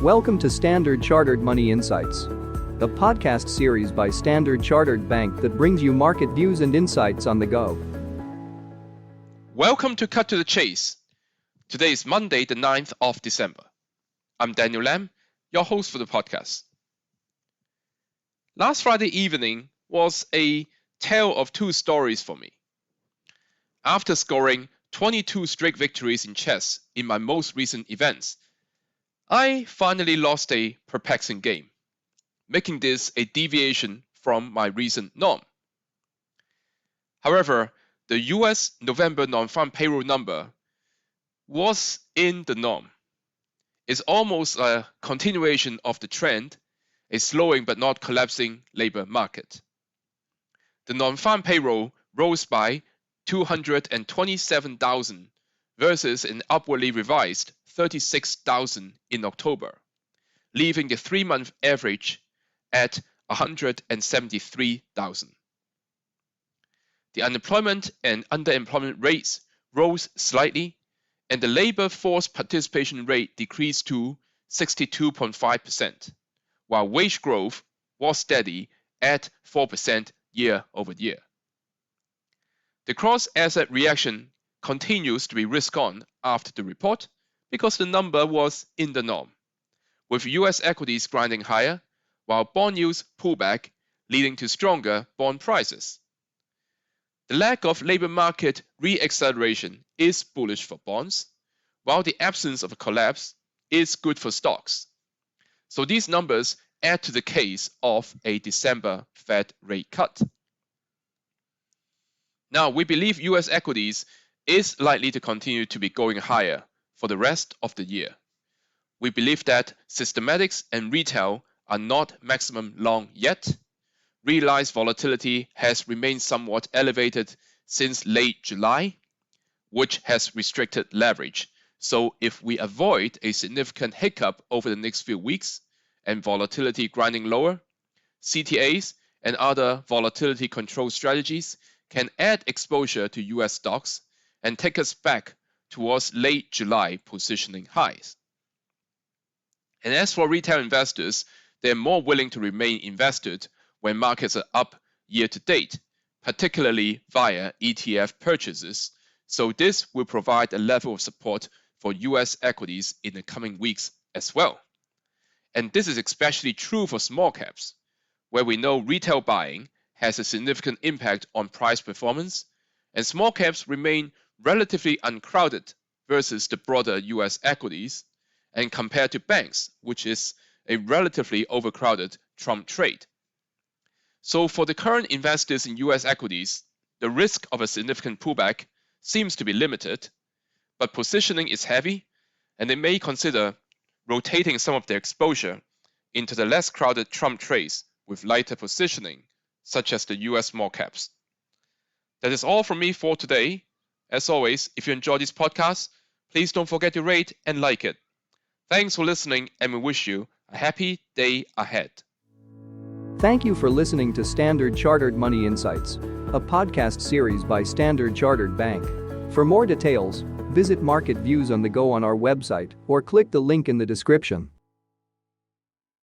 Welcome to Standard Chartered Money Insights, a podcast series by Standard Chartered Bank that brings you market views and insights on the go. Welcome to Cut to the Chase. Today is Monday, the 9th of December. I'm Daniel Lam, your host for the podcast. Last Friday evening was a tale of two stories for me. After scoring 22 straight victories in chess in my most recent events, I finally lost a perplexing game, making this a deviation from my recent norm. However, the US November non-farm payroll number was in the norm. It's almost a continuation of the trend, a slowing but not collapsing labor market. The non-farm payroll rose by 227,000 versus an upwardly revised 36,000 in October, leaving the three-month average at 173,000. The unemployment and underemployment rates rose slightly, and the labor force participation rate decreased to 62.5%, while wage growth was steady at 4% year over year. The cross-asset reaction continues to be risk-on after the report because the number was in the norm, with US equities grinding higher while bond yields pull back, leading to stronger bond prices. The lack of labor market re-acceleration is bullish for bonds, while the absence of a collapse is good for stocks. So these numbers add to the case of a December Fed rate cut. Now, we believe US equities is likely to continue to be going higher for the rest of the year. We believe that systematics and retail are not maximum long yet. Realized volatility has remained somewhat elevated since late July, which has restricted leverage. So if we avoid a significant hiccup over the next few weeks and volatility grinding lower, CTAs and other volatility control strategies can add exposure to US stocks and take us back towards late July positioning highs. And as for retail investors, they're more willing to remain invested when markets are up year to date, particularly via ETF purchases. So this will provide a level of support for US equities in the coming weeks as well. And this is especially true for small caps, where we know retail buying has a significant impact on price performance, and small caps remain relatively uncrowded versus the broader US equities, and compared to banks, which is a relatively overcrowded trump trade. So for the current investors in US equities, the risk of a significant pullback seems to be limited, but positioning is heavy, and they may consider rotating some of their exposure into the less crowded trump trades with lighter positioning, such as the US small caps. That is all from me for today. As always, if you enjoy this podcast, please don't forget to rate and like it. Thanks for listening, and we wish you a happy day ahead. Thank you for listening to Standard Chartered Money Insights, a podcast series by Standard Chartered Bank. For more details, visit Market Views on the Go on our website or click the link in the description.